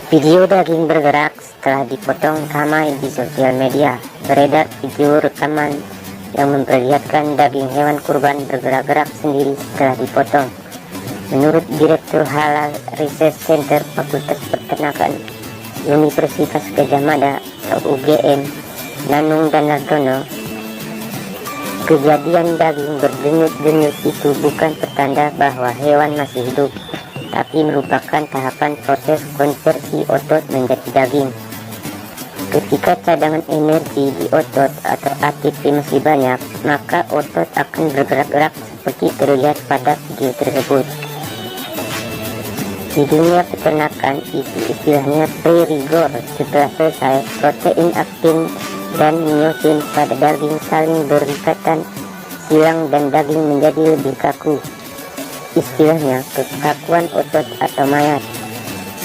Video daging bergerak setelah dipotong ramai di sosial media. Beredar video rekaman yang memperlihatkan daging hewan kurban bergerak-gerak sendiri setelah dipotong. Menurut Direktur Halal Research Center Fakultas Peternakan Universitas Gadjah Mada atau UGM, Nanung Danardono, kejadian daging berdenyut-denyut itu bukan pertanda bahwa hewan masih hidup, tapi merupakan tahapan proses konversi otot menjadi daging. Ketika cadangan energi di otot atau ATP masih banyak, maka otot akan bergerak-gerak seperti terlihat pada video tersebut. Di dunia peternakan itu istilahnya pre-rigor. Setelah selesai, protein aktin dan miosin pada daging saling berikatan silang dan daging menjadi lebih kaku. Istilahnya kekakuan otot atau mayat.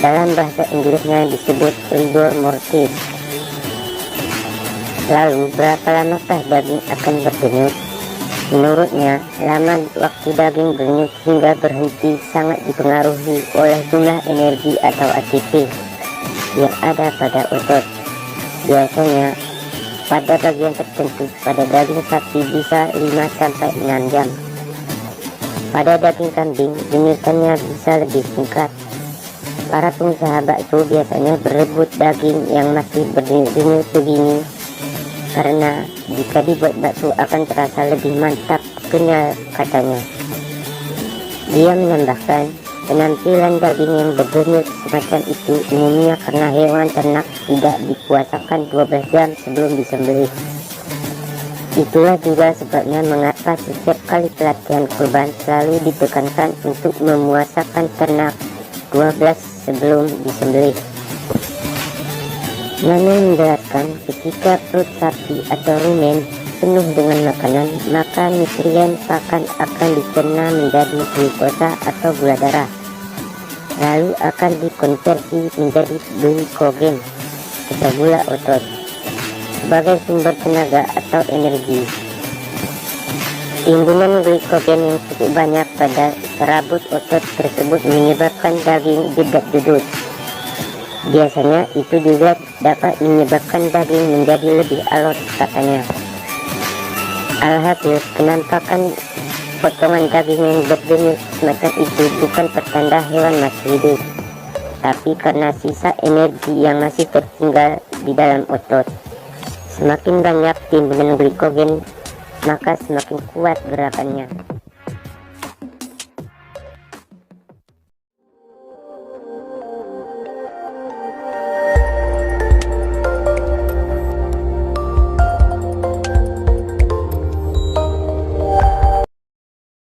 Dalam bahasa Inggrisnya disebut rigor mortis. Lalu berapa lamakah daging akan berdenyut? Menurutnya, lama waktu daging berdenyut hingga berhenti sangat dipengaruhi oleh jumlah energi atau ATP yang ada pada otot. Biasanya pada bagian tertentu pada daging sapi bisa 5-6 jam. Pada daging kambing, denyutannya bisa lebih singkat. Para pengusaha bakso biasanya berebut daging yang masih berdenyut-denyut begini, karena jika dibuat bakso akan terasa lebih mantap, kenyal, katanya. Dia menambahkan, penampilan daging yang berdenyut semacam itu umumnya karena hewan ternak tidak dipuasakan 12 jam sebelum disembelih. Itulah juga sebabnya mengapa setiap kali pelatihan kurban selalu ditekankan untuk memuasakan ternak 12 sebelum disembelih. Namun menjelaskan, ketika perut sapi atau rumen penuh dengan makanan, maka nutrien pakan akan dicerna menjadi glukosa atau gula darah, lalu akan dikonversi menjadi glikogen atau gula otot sebagai sumber tenaga atau energi. Timbunan glikogen yang cukup banyak pada serabut otot tersebut menyebabkan daging jedat-jedut. Biasanya itu juga dapat menyebabkan daging menjadi lebih alot, katanya. Alhasil, penampakan potongan daging yang berdenyut semacam itu bukan pertanda hewan masih hidup, tapi karena sisa energi yang masih tertinggal di dalam otot. Semakin banyak timbunan glikogen, maka semakin kuat gerakannya.